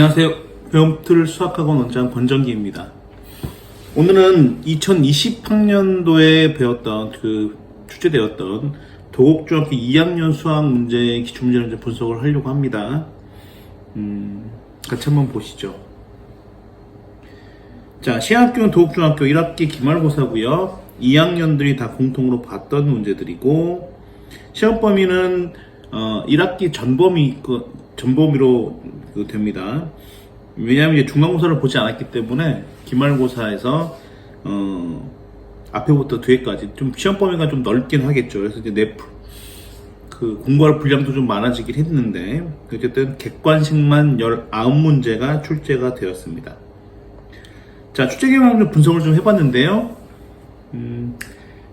안녕하세요. 배움틀 수학학원 원장 권정기입니다. 오늘은 2020학년도에 배웠던 출제되었던 도곡중학교 2학년 수학 문제 기출문제를 이제 분석을 하려고 합니다. 같이 한번 보시죠. 자, 시행학교는 도곡중학교 1학기 기말고사고요. 2학년들이 다 공통으로 봤던 문제들이고, 시험 범위는 1학기 전범위로 됩니다. 왜냐하면 이제 중간고사를 보지 않았기 때문에 기말고사에서 앞에부터 뒤에까지 좀 시험 범위가 좀 넓긴 하겠죠. 그래서 이제 공부할 분량도 좀 많아지긴 했는데, 어쨌든 객관식만 19문제가 출제가 되었습니다. 자, 출제 경향 분석을 좀 해봤는데요.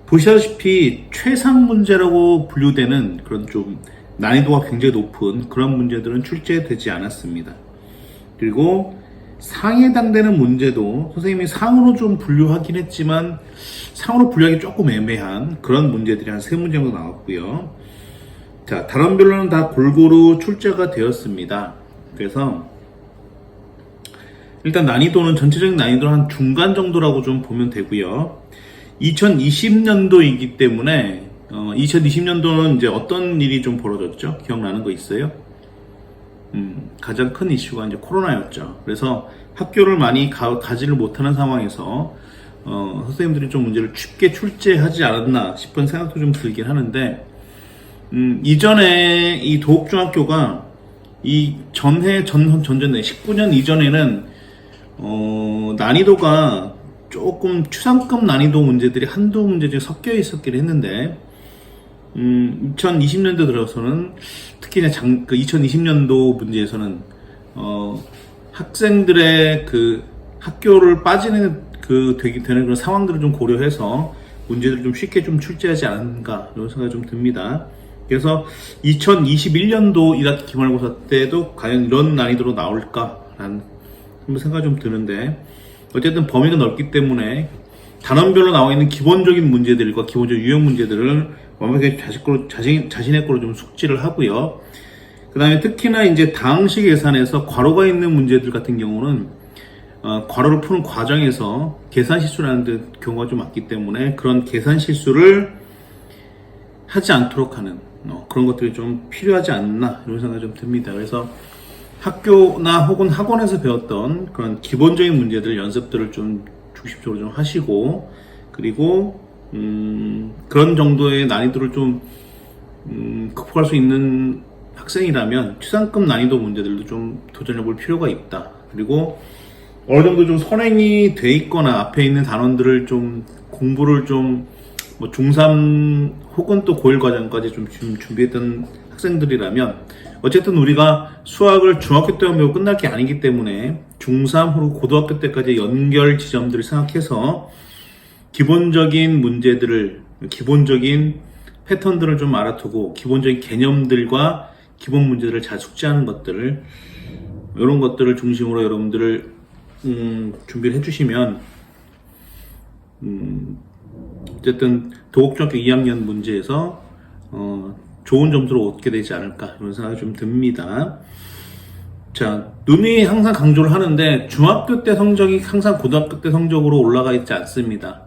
보시다시피 최상 문제라고 분류되는 그런 좀 난이도가 굉장히 높은 그런 문제들은 출제되지 않았습니다. 그리고 상에 해당되는 문제도 선생님이 상으로 좀 분류하긴 했지만 상으로 분류하기 조금 애매한 그런 문제들이 한 3문제 정도 나왔고요. 자, 단원별로는 다 골고루 출제가 되었습니다. 그래서 일단 난이도는 전체적인 난이도는 한 중간 정도라고 좀 보면 되고요. 2020년도이기 때문에 2020년도는 이제 어떤 일이 좀 벌어졌죠? 기억나는 거 있어요? 가장 큰 이슈가 이제 코로나였죠. 그래서 학교를 많이 가지를 못하는 상황에서 선생님들이 좀 문제를 쉽게 출제하지 않았나 싶은 생각도 좀 들긴 하는데, 이전에 이 도곡중학교가 이 전전에 19년 이전에는 난이도가 조금 추상급 난이도 문제들이 한두 문제 중에 섞여 있었긴 했는데, 2020년도 들어서는 특히 2020년도 문제에서는 학생들의 그 학교를 빠지는 되는 그런 상황들을 좀 고려해서 문제들을 좀 쉽게 좀 출제하지 않은가 이런 생각이 좀 듭니다. 그래서 2021년도 1학기 기말고사 때도 과연 이런 난이도로 나올까라는 생각이 좀 드는데, 어쨌든 범위가 넓기 때문에 단원별로 나와 있는 기본적인 문제들과 기본적인 유형 문제들을 완벽하게 자신의 거로 좀 숙지를 하고요. 그 다음에 특히나 이제 다항식 계산에서 괄호가 있는 문제들 같은 경우는 괄호를 푸는 과정에서 계산 실수를 하는 경우가 좀 많기 때문에 그런 계산 실수를 하지 않도록 하는 그런 것들이 좀 필요하지 않나 이런 생각이 좀 듭니다. 그래서 학교나 혹은 학원에서 배웠던 그런 기본적인 문제들 연습들을 좀 중심적으로 좀 하시고, 그리고 그런 정도의 난이도를 좀 극복할 수 있는 학생이라면 최상급 난이도 문제들도 좀 도전해 볼 필요가 있다. 그리고 어느 정도 좀 선행이 돼 있거나 앞에 있는 단원들을 좀 공부를 좀 뭐 중3 혹은 또 고1 과정까지 좀 준비했던 학생들이라면, 어쨌든 우리가 수학을 중학교 때만 배우고 끝날 게 아니기 때문에 중3 혹은 고등학교 때까지 연결 지점들을 생각해서 기본적인 문제들을, 기본적인 패턴들을 좀 알아두고 기본적인 개념들과 기본 문제들을 잘 숙지하는 것들을, 이런 것들을 중심으로 여러분들을 준비를 해주시면 어쨌든 도곡중학교 2학년 문제에서 좋은 점수를 얻게 되지 않을까 이런 생각이 좀 듭니다. 자, 누누이 항상 강조를 하는데 중학교 때 성적이 항상 고등학교 때 성적으로 올라가 있지 않습니다.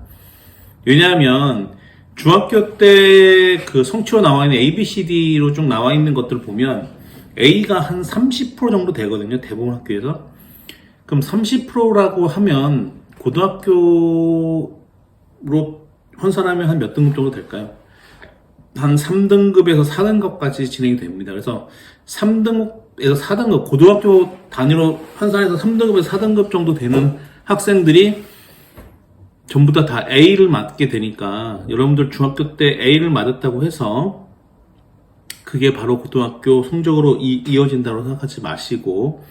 왜냐하면 중학교 때 그 성취로 나와 있는 A, B, C, D로 쭉 나와 있는 것들을 보면 A가 한 30% 정도 되거든요, 대부분 학교에서. 그럼 30%라고 하면 고등학교로 환산하면 한 몇 등급 정도 될까요? 한 3등급에서 4등급까지 진행이 됩니다. 그래서 3등급에서 4등급, 고등학교 단위로 환산해서 3등급에서 4등급 정도 되는 학생들이 전부 다 A를 맞게 되니까, 여러분들 중학교 때 A를 맞았다고 해서 그게 바로 고등학교 성적으로 이어진다고 생각하지 마시고,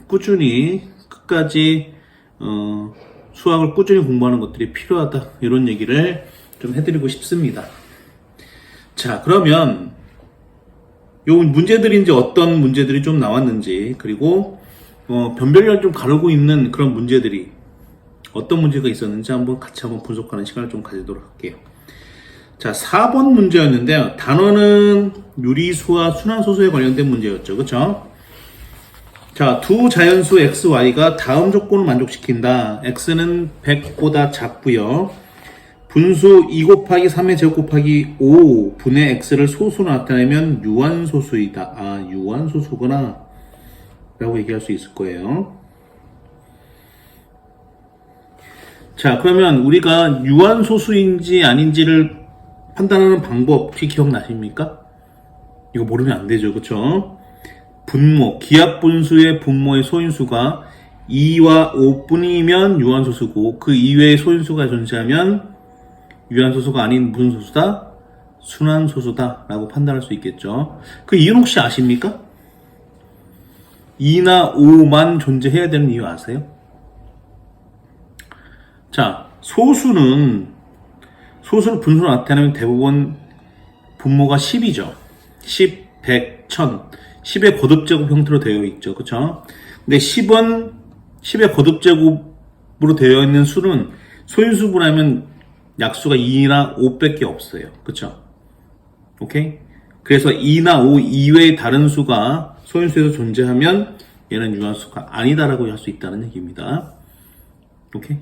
꾸준히 끝까지 수학을 꾸준히 공부하는 것들이 필요하다, 이런 얘기를 좀 해드리고 싶습니다. 자, 그러면 요 문제들이 이제 어떤 문제들이 좀 나왔는지, 그리고 변별력을 좀 가르고 있는 그런 문제들이 어떤 문제가 있었는지 같이 한번 분석하는 시간을 좀 가지도록 할게요. 자, 4번 문제였는데요. 단어는 유리수와 순환소수에 관련된 문제였죠. 그쵸? 자, 두 자연수 x, y가 다음 조건을 만족시킨다. x는 100보다 작고요. 분수 2 곱하기 3의 제곱 곱하기 5분의 x를 소수로 나타내면 유한소수이다. 아, 유한소수구나 라고 얘기할 수 있을 거예요. 자, 그러면 우리가 유한소수인지 아닌지를 판단하는 방법 혹시 기억나십니까? 이거 모르면 안 되죠. 그쵸? 분모, 기하분수의 분모의 소인수가 2와 5뿐이면 유한소수고 그 이외의 소인수가 존재하면 유한소수가 아닌 무슨 소수다? 순환소수다 라고 판단할 수 있겠죠. 그 이유는 혹시 아십니까? 2나 5만 존재해야 되는 이유 아세요? 자, 소수를 분수로 나타내면 대부분 분모가 10이죠. 10, 100, 1000. 10의 거듭제곱 형태로 되어 있죠. 그쵸? 근데 10의 거듭제곱으로 되어 있는 수는 소인수분하면 약수가 2나 5밖에 없어요. 그쵸? 오케이? 그래서 2나 5 이외의 다른 수가 소인수에서 존재하면 얘는 유한수가 아니다라고 할 수 있다는 얘기입니다. 오케이?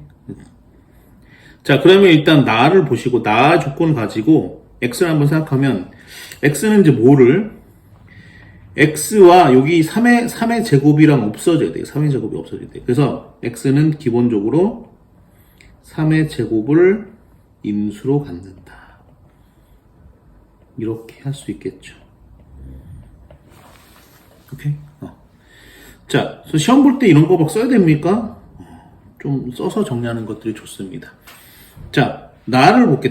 자, 그러면 일단 나를 보시고 나 조건을 가지고 x를 한번 생각하면 x는 이제 뭐를 x와 여기 3의 제곱이랑 없어져야 돼요. 3의 제곱이 없어져야 돼요. 그래서 x는 기본적으로 3의 제곱을 인수로 갖는다. 이렇게 할 수 있겠죠. 오케이? 자, 시험 볼 때 이런 거 막 써야 됩니까? 좀 써서 정리하는 것들이 좋습니다. 자, 다를 볼게,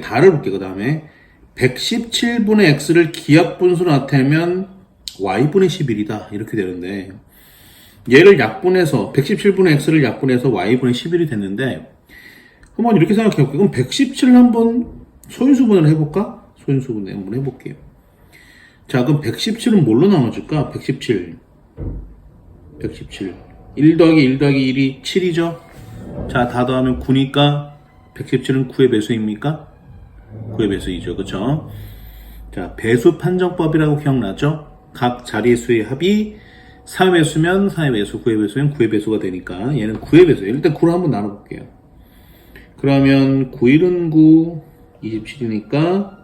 그 다음에 117분의 x를 기하분수로 나타내면 y분의 11이다. 이렇게 되는데, 얘를 약분해서, 117분의 x를 약분해서 y분의 11이 됐는데, 한번 이렇게 생각해볼게요. 그럼 117을 한번 소인수분을 해볼까? 소인수분 한번 해볼게요. 자, 그럼 117은 뭘로 나눠줄까? 117. 1 더하기 1 더하기 1이 7이죠? 자, 다 더하면 9니까 117은 9의 배수입니까? 9의 배수이죠. 그쵸? 자, 배수 판정법이라고 기억나죠? 각 자리수의 합이 3의 배수면 3의 배수, 9의 배수면 9의 배수가 되니까 얘는 9의 배수예요. 일단 9로 한번 나눠볼게요. 그러면 9, 1은 9, 27이니까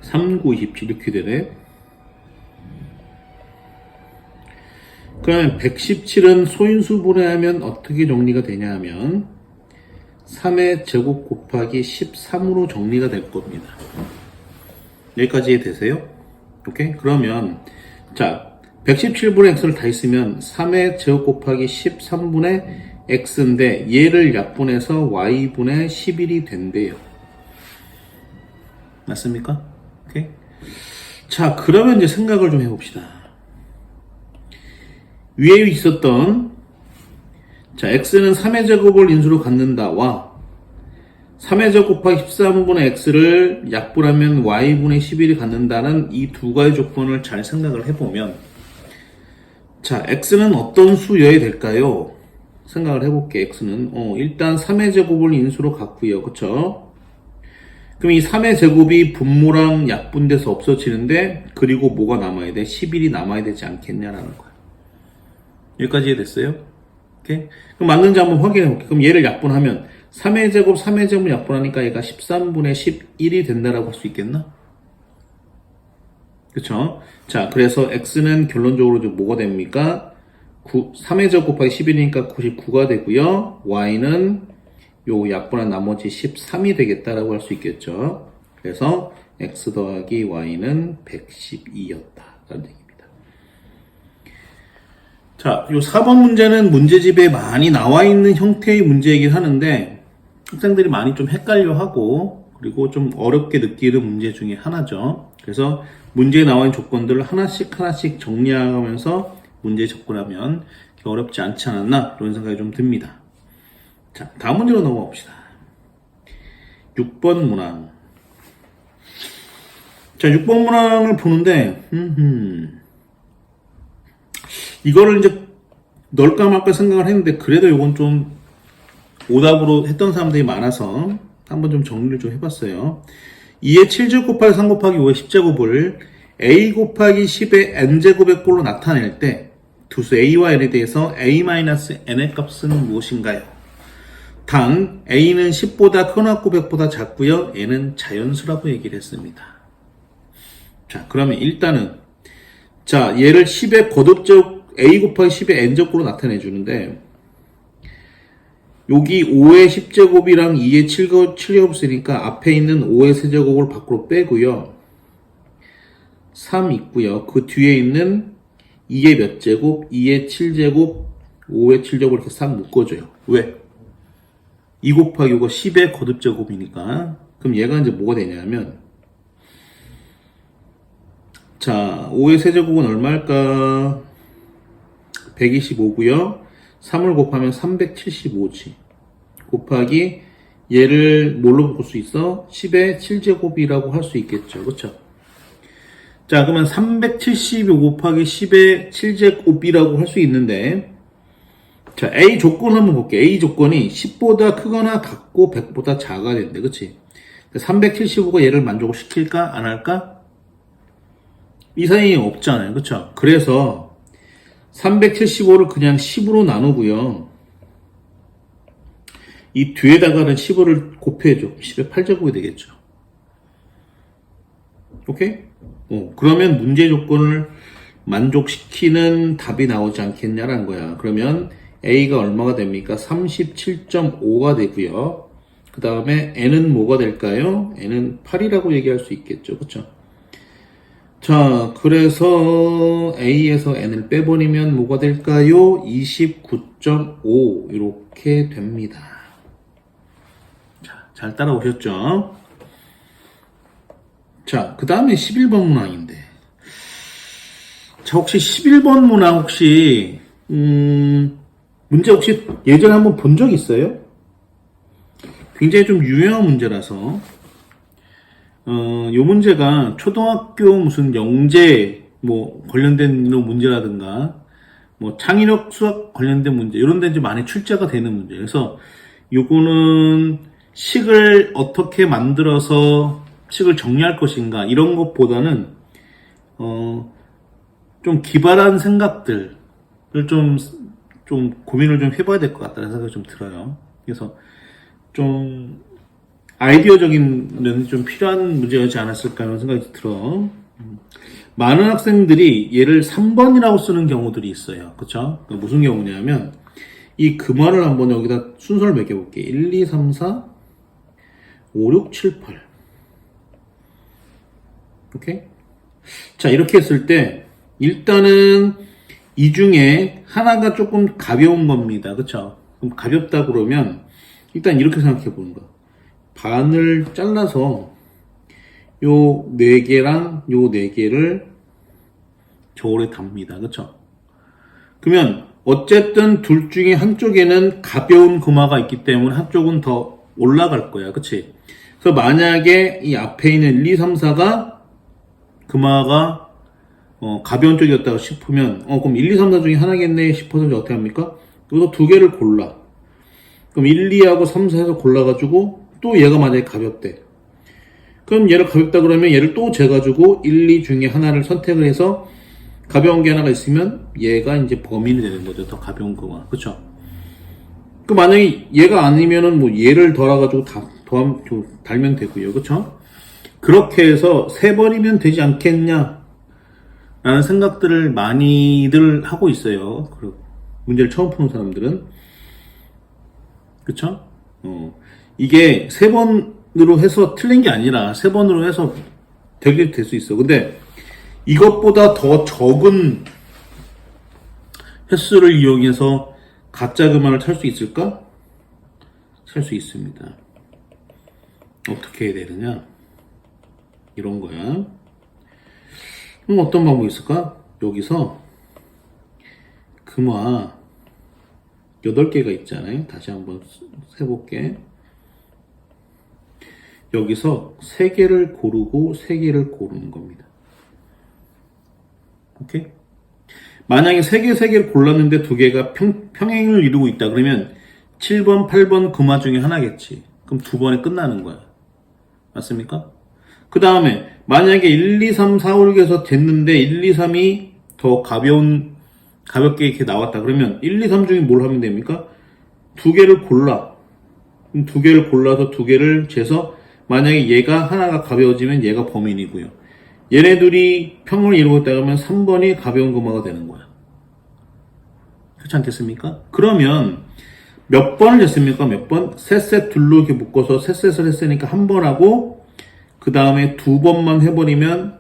3, 9, 27 이렇게 되네. 그러면 117은 소인수분해 하면 어떻게 정리가 되냐 하면 3의 제곱 곱하기 13으로 정리가 될 겁니다. 여기까지 되세요? 오케이? 그러면 자, 117분의 x를 다 있으면 3의 제곱 곱하기 13분의 x인데 얘를 약분해서 y분의 11이 된대요. 맞습니까? 오케이? 자, 그러면 이제 생각을 좀 해봅시다. 위에 있었던 자, x는 3의 제곱을 인수로 갖는다와 3의 제곱 곱하기 13분의 x를 약분하면 y분의 11이 갖는다는 이 두 가지 조건을 잘 생각을 해보면 자, x는 어떤 수여야 될까요? 생각을 해볼게. x는 일단 3의 제곱을 인수로 갖고요. 그쵸? 그럼 이 3의 제곱이 분모랑 약분돼서 없어지는데 그리고 뭐가 남아야 돼? 11이 남아야 되지 않겠냐라는 거야. 여기까지 이해됐어요? 오케이? 그럼 맞는지 한번 확인해 볼게요. 그럼 얘를 약분하면 3의 제곱을 약분하니까 얘가 13분의 11이 된다라고 할 수 있겠나? 그쵸? 자, 그래서 x는 결론적으로 좀 뭐가 됩니까? 3의 제곱 곱하기 11이니까 99가 되고요. y는 요 약분한 나머지 13이 되겠다라고 할 수 있겠죠. 그래서 x 더하기 y는 112였다라는 얘기입니다. 자, 요 4번 문제는 문제집에 많이 나와 있는 형태의 문제이긴 하는데 학생들이 많이 좀 헷갈려하고 그리고 좀 어렵게 느끼는 문제 중에 하나죠. 그래서 문제에 나와 있는 조건들을 하나씩 정리하면서 문제에 접근하면 어렵지 않지 않았나 이런 생각이 좀 듭니다. 자, 다음 문제로 넘어가 봅시다. 6번 문항. 자, 6번 문항을 보는데 이거를 이제 넣을까 말까 생각을 했는데 그래도 이건 좀 오답으로 했던 사람들이 많아서 한번 좀 정리를 좀 해봤어요. 2의 7제곱 곱하기 3 곱하기 5의 10제곱을 a 곱하기 10의 n제곱의 꼴로 나타낼 때 두수 A와 N에 대해서 A-N의 값은 무엇인가요? 단 A는 10보다 크거나 900보다 작고요. N은 자연수라고 얘기를 했습니다. 자, 그러면 일단은 자, 얘를 10의 거듭적 A 곱하기 10의 N제곱으로 나타내 주는데 여기 5의 10제곱이랑 2의 7제곱 쓰니까 앞에 있는 5의 세제곱을 밖으로 빼고요. 3 있고요. 그 뒤에 있는 2의 몇 제곱, 2의 7제곱, 5의 7제곱을 이렇게 싹 묶어줘요. 왜? 2 곱하기 5가 10의 거듭제곱이니까. 그럼 얘가 이제 뭐가 되냐면 자, 5의 세제곱은 얼마일까? 125고요. 3을 곱하면 375지. 곱하기 얘를 뭘로 볼 수 있어? 10의 7제곱이라고 할 수 있겠죠. 그렇죠? 자, 그러면 375 곱하기 10의 7제곱이라고 할 수 있는데 자, A 조건 한번 볼게요. A 조건이 10보다 크거나 같고 100보다 작아야 된대. 그치? 375가 얘를 만족을 시킬까? 안 할까? 이 사이에 없잖아요. 그쵸? 그래서 375를 그냥 10으로 나누고요. 이 뒤에다가는 15를 곱해줘. 10의 8제곱이 되겠죠. 오케이? 그러면 문제 조건을 만족시키는 답이 나오지 않겠냐라는 거야. 그러면 A가 얼마가 됩니까? 37.5가 되고요. 그 다음에 N은 뭐가 될까요? N은 8이라고 얘기할 수 있겠죠. 그쵸? 자, 그래서 A에서 N을 빼버리면 뭐가 될까요? 29.5 이렇게 됩니다. 자, 잘 따라오셨죠? 자, 그 다음에 11번 문항인데 자, 혹시 11번 문항 혹시 문제 혹시 예전에 한번 본 적 있어요? 굉장히 좀 유명한 문제라서 요 문제가 초등학교 무슨 영재 뭐 관련된 이런 문제라든가 뭐 창의력 수학 관련된 문제 이런 데 이제 많이 출제가 되는 문제. 그래서 요거는 식을 어떻게 만들어서 식을 정리할 것인가 이런 것보다는 좀 기발한 생각들을 좀 고민을 좀 해봐야 될 것 같다는 생각이 좀 들어요. 그래서 좀 아이디어적인 면이 좀 필요한 문제였지 않았을까 하는 생각이 들어. 많은 학생들이 얘를 3번이라고 쓰는 경우들이 있어요. 그쵸? 무슨 경우냐면 이 금화를 한번 여기다 순서를 매겨볼게. 1, 2, 3, 4, 5, 6, 7, 8 오케이? 자, 이렇게 했을 때 일단은 이 중에 하나가 조금 가벼운 겁니다. 그쵸? 그럼 가볍다 그러면 일단 이렇게 생각해 보는 거야. 반을 잘라서 요 4개랑 요 4개를 저울에 답니다. 그쵸? 그러면 어쨌든 둘 중에 한쪽에는 가벼운 금화가 있기 때문에 한쪽은 더 올라갈 거야. 그치? 그래서 만약에 이 앞에 있는 1, 2, 3, 4가 금화가 가벼운 쪽이었다고 싶으면 그럼 1, 2, 3, 4 중에 하나겠네 싶어서 이제 어떻게 합니까? 여기서 2개를 골라. 그럼 1, 2하고 3, 4에서 골라가지고 또 얘가 만약에 가볍대. 그럼 얘를 가볍다 그러면 얘를 또 재가지고 1, 2 중에 하나를 선택을 해서 가벼운 게 하나가 있으면 얘가 이제 범인이 되는 거죠. 더 가벼운 거가. 그쵸? 그 만약에 얘가 아니면은 뭐 얘를 덜어가지고 달면 되고요. 그쵸? 그렇게 해서 3번이면 되지 않겠냐? 라는 생각들을 많이들 하고 있어요. 문제를 처음 푸는 사람들은. 그쵸? 이게 3번으로 해서 틀린 게 아니라 3번으로 해서 되게 될 수 있어. 근데 이것보다 더 적은 횟수를 이용해서 가짜 금화를 찰 수 있을까? 찰 수 있습니다. 어떻게 해야 되느냐? 이런 거야. 그럼 어떤 방법이 있을까? 여기서 금화 8개가 있잖아요. 다시 한번 세볼게. 여기서 3개를 고르고 3개를 고르는 겁니다. 오케이? 만약에 3개를 골랐는데 2개가 평행을 이루고 있다. 그러면 7번, 8번 금화 중에 하나겠지. 그럼 2번에 끝나는 거야. 맞습니까? 그 다음에 만약에 1, 2, 3, 4, 5, 6에서 됐는데 1, 2, 3이 더 가벼운 가볍게 이렇게 나왔다. 그러면 1, 2, 3 중에 뭘 하면 됩니까? 두 개를 골라. 두 개를 골라서 두 개를 재서 만약에 얘가 하나가 가벼워지면 얘가 범인이고요. 얘네 둘이 평을 이루고 있다 그러면 3번이 가벼운 금화가 되는 거야. 그렇지 않겠습니까? 그러면 몇 번을 했습니까? 몇 번? 셋셋 둘로 이렇게 묶어서 셋셋을 했으니까 한 번 하고 그 다음에 두 번만 해버리면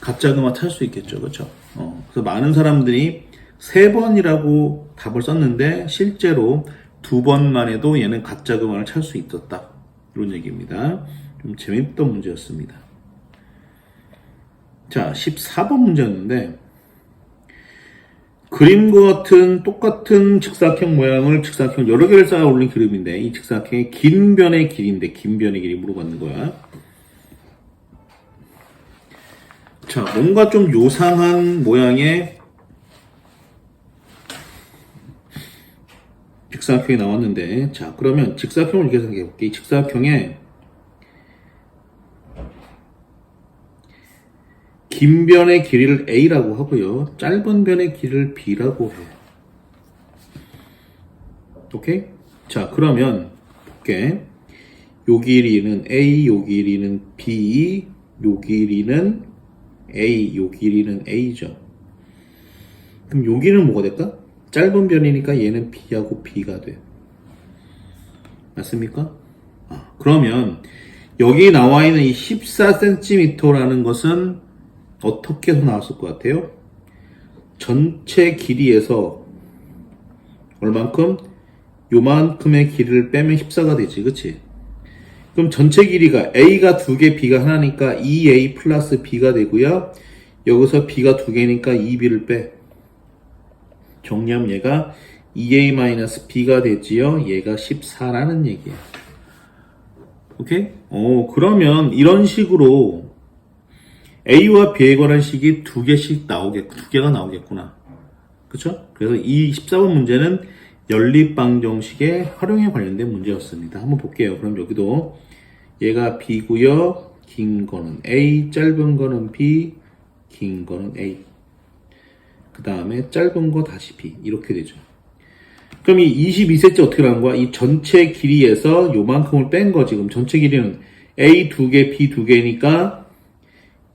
가짜 금화 탈 수 있겠죠. 그렇죠? 그래서 많은 사람들이 세 번이라고 답을 썼는데 실제로 두 번만 해도 얘는 가짜 금화를 찰 수 있었다. 이런 얘기입니다. 좀 재밌던 문제였습니다. 자, 14번 문제였는데 그림과 같은 똑같은 직사각형 모양을 직사각형 여러 개를 쌓아 올린 그림인데 이 직사각형의 긴 변의 길이인데 긴 변의 길이 물어봤는 거야. 자, 뭔가 좀 요상한 모양의 직사각형이 나왔는데 자, 그러면 직사각형을 이렇게 생각해 볼게. 이 직사각형에 긴 변의 길이를 A라고 하고요. 짧은 변의 길이를 B라고 해. 오케이? 자, 그러면 볼게. 요 길이는 A, 요 길이는 B, 요 길이는 A, 요 길이는 A죠. 그럼 요 길이는 뭐가 될까? 짧은 변이니까 얘는 B하고 B가 돼. 맞습니까? 그러면 여기 나와 있는 이 14cm라는 것은 어떻게 해서 나왔을 것 같아요? 전체 길이에서 얼만큼? 요만큼의 길이를 빼면 14가 되지, 그치? 그럼 전체 길이가 A가 2개, B가 하나니까 2A 플러스 B가 되고요. 여기서 B가 2개니까 2B를 빼. 정리하면 얘가 2A 마이너스 B가 되지요. 얘가 14라는 얘기야. 오케이? 그러면 이런 식으로 A와 B에 관한 식이 두 개가 나오겠구나. 그쵸? 그래서 이 14번 문제는 연립방정식의 활용에 관련된 문제였습니다. 한번 볼게요. 그럼 여기도 얘가 B고요. 긴 거는 A, 짧은 거는 B, 긴 거는 A. 그 다음에 짧은 거 다시 B. 이렇게 되죠. 그럼 이 22cm 어떻게 나온 거야? 이 전체 길이에서 요만큼을 뺀 거지. 그럼 전체 길이는 A 2개, B 2개니까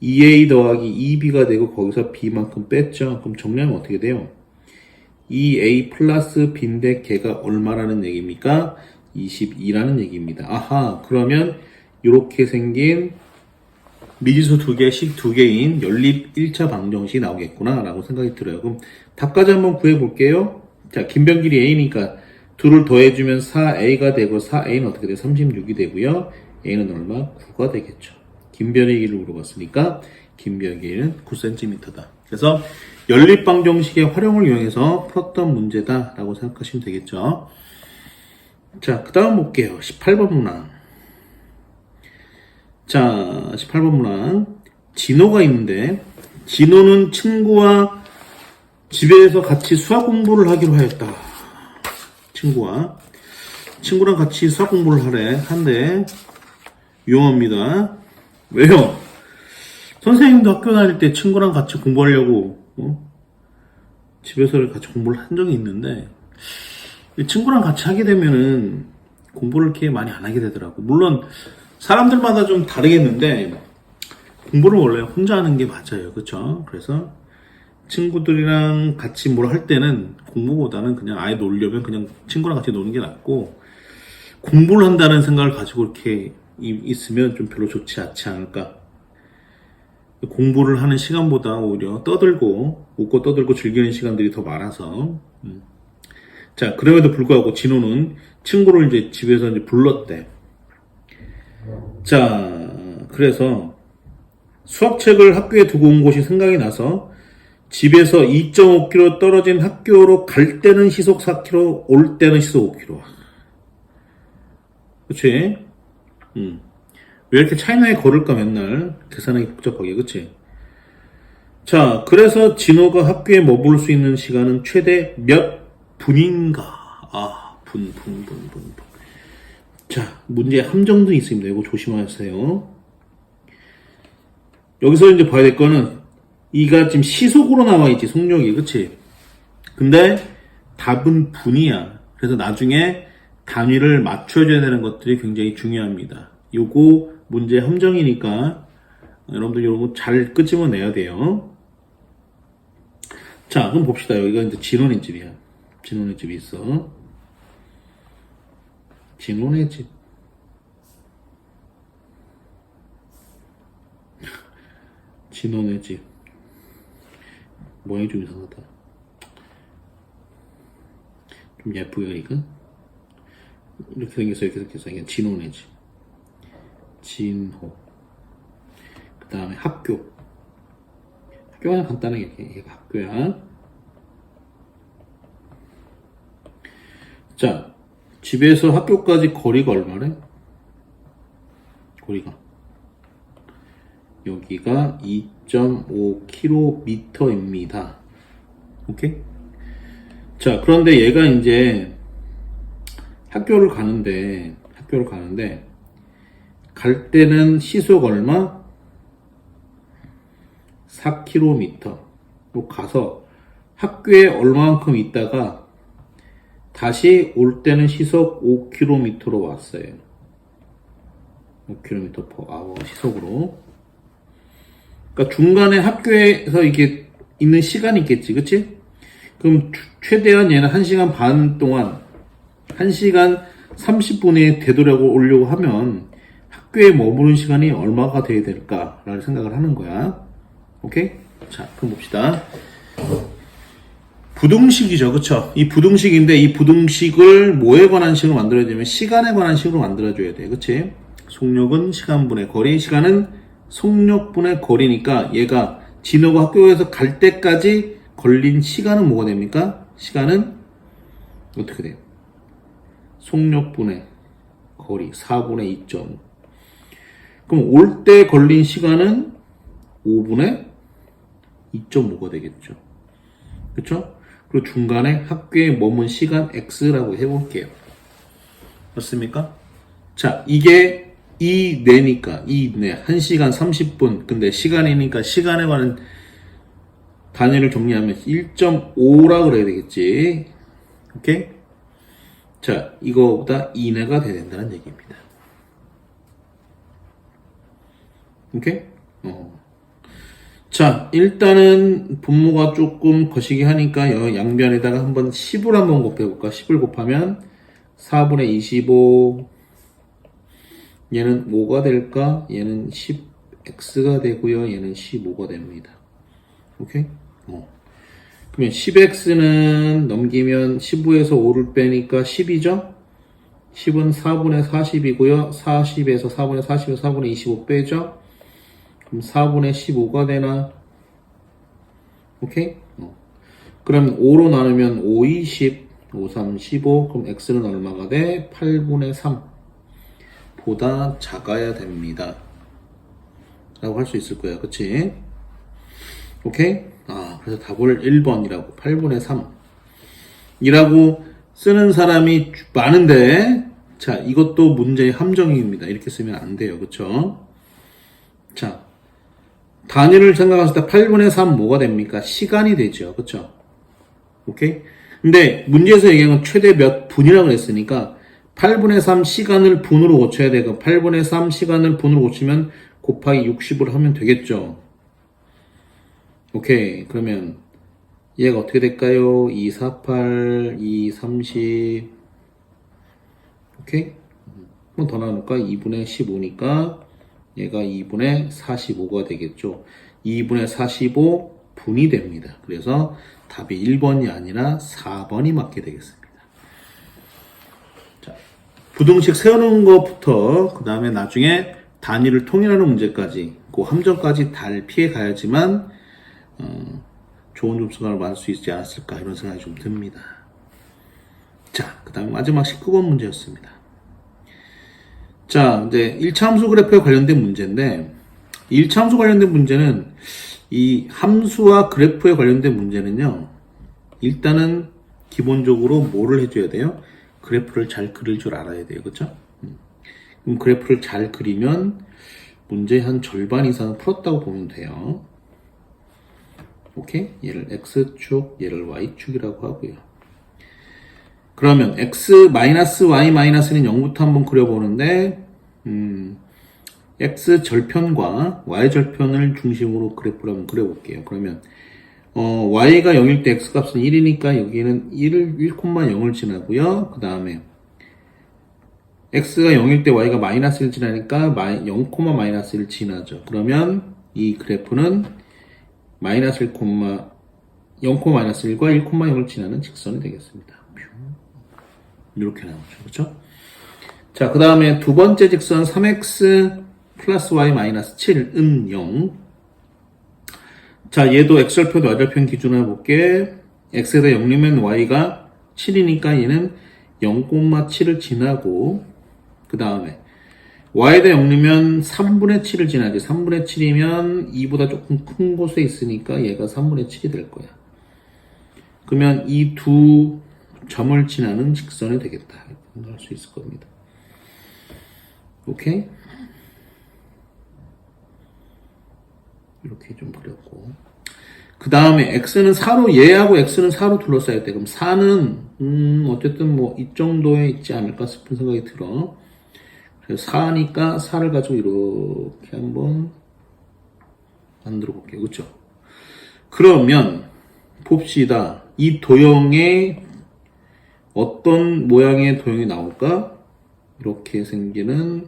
2A 더하기 2B가 되고 거기서 B만큼 뺐죠. 그럼 정리하면 어떻게 돼요? 2A 플러스 B인데 걔가 얼마라는 얘기입니까? 22라는 얘기입니다. 아하, 그러면 이렇게 생긴 미지수 2개씩 2개인 연립 1차 방정식이 나오겠구나 라고 생각이 들어요. 그럼 답까지 한번 구해볼게요. 자, 긴 변 길이 A니까 둘을 더해주면 4A가 되고 4A는 어떻게 돼요? 36이 되고요. A는 얼마? 9가 되겠죠. 긴 변의 길이를 물어봤으니까 긴 변의 길이는 9cm다. 그래서 연립방정식의 활용을 이용해서 풀었던 문제다 라고 생각하시면 되겠죠. 자, 그 다음 볼게요. 18번 문항. 자, 18번 문항. 진호가 있는데 진호는 친구와 집에서 같이 수학 공부를 하기로 하였다. 친구랑 같이 수학 공부를 한데 위험합니다. 왜요? 선생님도 학교 다닐 때 친구랑 같이 공부하려고 집에서 같이 공부를 한 적이 있는데 친구랑 같이 하게 되면은 공부를 이렇게 많이 안 하게 되더라고. 물론 사람들마다 좀 다르겠는데 공부를 원래 혼자 하는 게 맞아요. 그쵸? 그래서 친구들이랑 같이 뭘 할 때는 공부보다는 그냥 아예 놀려면 그냥 친구랑 같이 노는 게 낫고 공부를 한다는 생각을 가지고 이렇게 있으면 좀 별로 좋지 않을까. 공부를 하는 시간보다 오히려 웃고 떠들고 즐기는 시간들이 더 많아서. 자, 그럼에도 불구하고 진호는 친구를 이제 집에서 이제 불렀대. 자, 그래서 수학책을 학교에 두고 온 곳이 생각이 나서 집에서 2.5km 떨어진 학교로 갈 때는 시속 4km, 올 때는 시속 5km. 그치? 왜 이렇게 차이 나게 걸을까 맨날 계산하기 복잡하게. 그치? 자, 그래서 진호가 학교에 머물 수 있는 시간은 최대 몇 분인가? 분. 자, 문제 함정도 있습니다. 이거 조심하세요. 여기서 이제 봐야 될 거는 이가 지금 시속으로 나와 있지, 속력이. 그치? 근데 답은 분이야. 그래서 나중에 단위를 맞춰줘야 되는 것들이 굉장히 중요합니다. 요거 문제 함정이니까 여러분들 요거 잘 끄집어내야 돼요. 자, 그럼 봅시다. 여기가 이제 진원의 집이야. 진원의 집이 있어. 진원의 집. 진원의 집. 모양이 좀 이상하다. 좀 예쁘게, 이거? 이렇게 생겼어, 이렇게 생겼어. 이게 진원의 집. 진호. 그 다음에 학교. 학교가 간단하게 이렇게 학교야. 자, 집에서 학교까지 거리가 얼마래? 거리가. 여기가 2.5km입니다. 오케이? 자, 그런데 얘가 이제 학교를 가는데, 갈 때는 시속 얼마? 4km. 또 가서 학교에 얼마만큼 있다가 다시 올 때는 시속 5km로 왔어요. 5km/h 시속으로. 그러니까 중간에 학교에서 이게 있는 시간이 있겠지, 그치? 그럼 최대한 얘는 1시간 반 동안 1시간 30분에 되돌아오려고 하면 학교에 머무는 시간이 얼마가 돼야 될까라는 생각을 하는 거야. 오케이? 자, 그럼 봅시다. 부등식이죠, 그쵸? 이 부등식인데 이 부등식을 뭐에 관한 식으로 만들어야 되면 시간에 관한 식으로 만들어줘야 돼, 그치? 속력은 시간분의 거리, 시간은 속력분의 거리니까 얘가 진호가 학교에서 갈 때까지 걸린 시간은 뭐가 됩니까? 시간은 어떻게 돼요? 속력분의 거리 4분의 2.5. 그럼 올 때 걸린 시간은 5분의 2.5가 되겠죠. 그쵸? 그리고 중간에 학교에 머문 시간 X라고 해볼게요. 맞습니까? 자, 이게 2내니까 2내 1시간 30분. 근데 시간이니까 시간에 관한 단위를 정리하면 1.5라 그래야 되겠지. 오케이? 자, 이거보다 2내가 돼야 된다는 얘기입니다. 오케이? 자, 일단은 분모가 조금 거시기 하니까 양변에다가 한번 10을 한번 곱해볼까? 10을 곱하면 4분의 25. 얘는 5가 될까? 얘는 10x가 되고요. 얘는 15가 됩니다. 오케이? 그러면 10x는 넘기면 15에서 5를 빼니까 10이죠? 10은 4분의 40이고요. 40에서 4분의 40에서 4분의 25 빼죠? 그럼 4분의 15가 되나? 오케이? 그럼 5로 나누면 5, 20, 5, 3, 15. 그럼 x는 얼마가 돼? 8분의 3 보다 작아야 됩니다. 라고 할 수 있을 거야. 그치? 오케이? 그래서 답을 1번이라고 8분의 3 이라고 쓰는 사람이 많은데, 자, 이것도 문제의 함정입니다. 이렇게 쓰면 안 돼요. 그쵸? 자, 단위를 생각했을 때 8분의 3 뭐가 됩니까? 시간이 되죠. 그쵸? 오케이? 근데 문제에서 얘기한 건 최대 몇 분이라고 했으니까 8분의 3 시간을 분으로 고쳐야 되고 8분의 3 시간을 분으로 고치면 곱하기 60을 하면 되겠죠. 오케이. 그러면 얘가 어떻게 될까요? 2, 4, 8, 2, 30. 오케이? 한 번 더 나눌까? 2분의 15니까 얘가 2분의 45가 되겠죠. 2분의 45분이 됩니다. 그래서 답이 1번이 아니라 4번이 맞게 되겠습니다. 자, 부등식 세우는 것부터 그 다음에 나중에 단위를 통일하는 문제까지 그 함정까지 잘 피해 가야지만 좋은 점수를 받을 수 있지 않았을까 이런 생각이 좀 듭니다. 자, 그 다음 마지막 19번 문제였습니다. 자, 이제 1차 함수 그래프에 관련된 문제인데 1차 함수 관련된 문제는 이 함수와 그래프에 관련된 문제는요, 일단은 기본적으로 뭐를 해줘야 돼요? 그래프를 잘 그릴 줄 알아야 돼요. 그쵸? 그럼 그래프를 잘 그리면 문제의 한 절반 이상은 풀었다고 보면 돼요. 오케이? 얘를 x축, 얘를 y축이라고 하고요. 그러면 x-y-는 0부터 한번 그려보는데 x 절편과 y 절편을 중심으로 그래프를 한번 그려볼게요. 그러면 y가 0일 때 x 값은 1이니까 여기는 1,0을 지나고요. 그 다음에 x가 0일 때 y가 마이너스 1 지나니까 0, 마이너스 1 지나죠. 그러면 이 그래프는 마이너스 1, 0, 마이너스 1과 1,0을 지나는 직선이 되겠습니다. 이렇게 나오죠. 그렇죠? 자, 그 다음에 두 번째 직선 3x 플러스 y 마이너스 7은 0. 자, 얘도 x절편, y절편 기준으로 해볼게. x에다 0이면 y가 7이니까 얘는 0,7을 지나고, 그 다음에 y에다 0이면 3분의 7을 지나지. 3분의 7이면 2보다 조금 큰 곳에 있으니까 얘가 3분의 7이 될 거야. 그러면 이 두 점을 지나는 직선이 되겠다. 이렇게 할 수 있을 겁니다. 오케이? 이렇게 좀 그렸고. 그 다음에 x는 4로, 얘하고 x는 4로 둘러싸야 돼. 그럼 4는, 어쨌든 뭐, 이 정도에 있지 않을까 싶은 생각이 들어. 그래서 4니까 4를 가지고 이렇게 한번 만들어 볼게요. 그쵸? 그러면, 봅시다. 이 도형에 어떤 모양의 도형이 나올까? 이렇게 생기는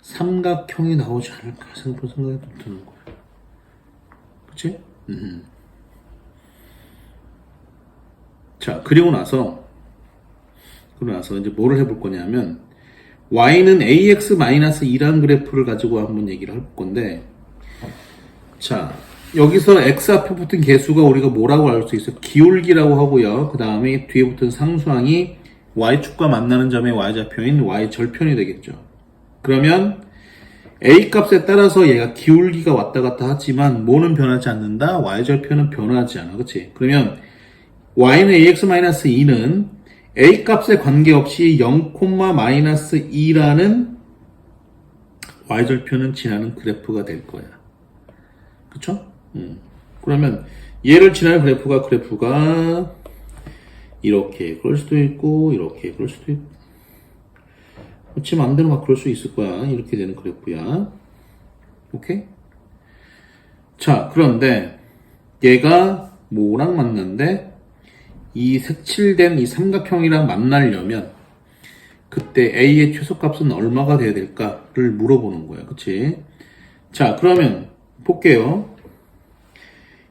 삼각형이 나오지 않을까 생각이 드는 거야. 그치? 자, 그리고 나서 이제 뭐를 해볼 거냐면, y는 ax-2라는 그래프를 가지고 한번 얘기를 해볼 건데, 자, 여기서 x 앞에 붙은 개수가 우리가 뭐라고 알 수 있어요? 기울기라고 하고요. 그 다음에 뒤에 붙은 상수항이 y축과 만나는 점의 y좌표인 y절편이 되겠죠. 그러면 a 값에 따라서 얘가 기울기가 왔다 갔다 하지만 뭐는 변하지 않는다? y절편은 변하지 않아. 그치? 그러면 y는 ax-2는 a 값에 관계없이 0,-2라는 y절편은 지나는 그래프가 될 거야. 그쵸? 그러면 얘를 지나는 그래프가 이렇게 그럴 수도 있고 이렇게 그럴 수도 있고, 지 마음대로 막 그럴 수 있을 거야. 이렇게 되는 그래프야. 오케이? 자, 그런데 얘가 뭐랑 만났는데 이 색칠된 이 삼각형이랑 만나려면 그때 a의 최소값은 얼마가 돼야 될까를 물어보는 거야. 그치? 자, 그러면 볼게요.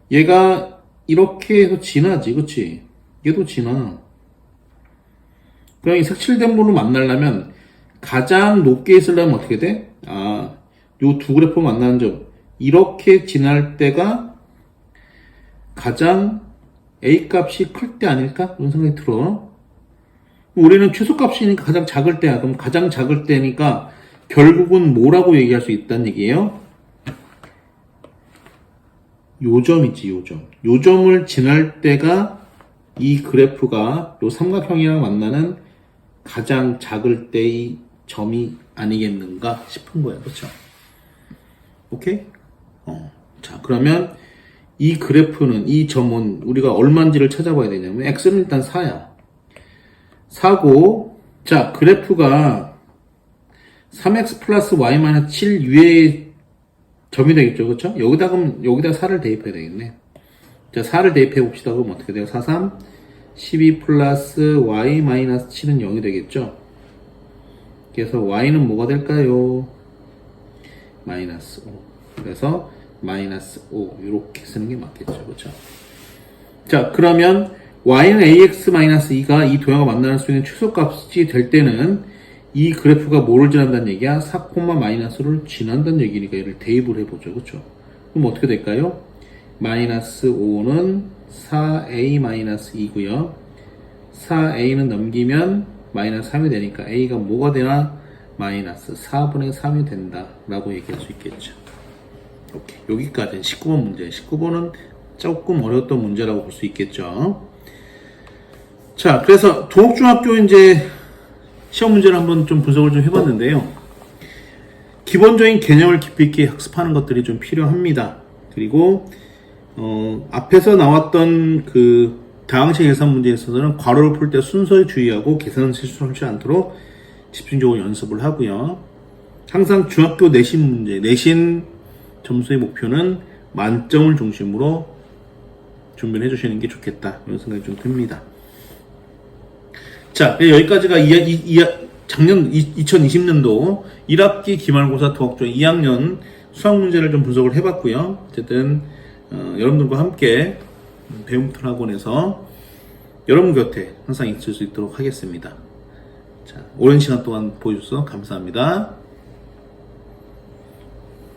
얘가 이렇게 해서 지나지. 그치? 얘도 지나. 그럼 이 색칠된 분을 만나려면 가장 높게 있으려면 어떻게 돼? 아, 요 두 그래프 만나는 점. 이렇게 지날 때가 가장 A 값이 클 때 아닐까? 이런 생각이 들어. 우리는 최소값이니까 가장 작을 때야. 그럼 가장 작을 때니까 결국은 뭐라고 얘기할 수 있다는 얘기예요? 요점이지, 요점. 요점을 지날 때가 이 그래프가 요 삼각형이랑 만나는 가장 작을 때의 점이 아니겠는가 싶은 거야. 그렇죠? 오케이? 자, 그러면 이 그래프는, 이 점은 우리가 얼마인지를 찾아봐야 되냐면 x는 일단 4야. 4고, 자, 그래프가 3x 플러스 y 마이너스 7 위에 점이 되겠죠. 그렇죠? 여기다 4를 대입해야 되겠네. 자, 4를 대입해 봅시다. 그럼 어떻게 돼요? 4, 3, 12 플러스 y 마이너스 7은 0이 되겠죠. 그래서 y는 뭐가 될까요? 마이너스 5. 그래서 마이너스 5 이렇게 쓰는 게 맞겠죠. 그렇죠? 자, 그러면 y는 ax-2가 이 도형과 만날 수 있는 최소값이 될 때는 이 그래프가 뭐를 지난다는 얘기야? 4, 마이너스를 지난다는 얘기니까 얘를 대입을 해보죠. 그렇죠? 그럼 어떻게 될까요? 마이너스 5는 4a-2고요. 4a는 넘기면 마이너스 3이 되니까 a가 뭐가 되나? 마이너스 4분의 3이 된다 라고 얘기할 수 있겠죠. 오케이. 여기까지는 19번 문제. 19번은 조금 어려웠던 문제라고 볼 수 있겠죠. 자, 그래서 동국중학교 이제 시험 문제를 한번 좀 분석을 좀 해봤는데요. 기본적인 개념을 깊이 있게 학습하는 것들이 좀 필요합니다. 그리고 앞에서 나왔던 그 다항식 계산 문제에 있어서는 괄호를 풀 때 순서에 주의하고 계산 실수하지 않도록 집중적으로 연습을 하고요. 항상 중학교 내신 문제, 내신 점수의 목표는 만점을 중심으로 준비를 해주시는 게 좋겠다, 이런 생각이 좀 듭니다. 자, 여기까지가 작년 2020년도 1학기 기말고사 토학조 2학년 수학 문제를 좀 분석을 해봤고요. 어쨌든 여러분들과 함께 배움터 학원에서 여러분 곁에 항상 있을 수 있도록 하겠습니다. 자, 오랜 시간 동안 보여주셔서 감사합니다.